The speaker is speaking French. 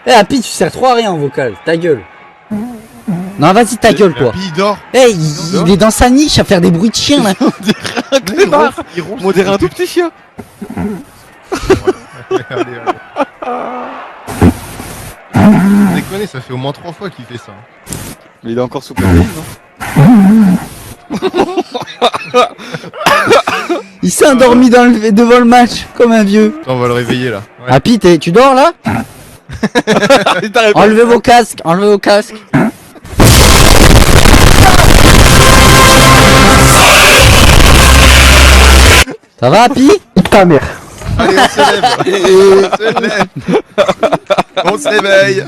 Eh, Happy, tu sers trop à rien en vocal. Ta gueule. Non, vas-y, ta gueule, toi. Happy, il dort. Eh, il est dans sa niche à faire des bruits de chien, là. Un clébard. On dirait un tout petit chien. Allez. Déconner, ça fait au moins 3 fois qu'il fait ça. Mais il est encore sous péril, Il s'est endormi devant le match, comme un vieux. Attends, on va le réveiller là. Ouais. Happy, tu dors, là? Enlevez vos casques, Ça va, Happy? Ta mère. Allez, on se lève. On se réveille.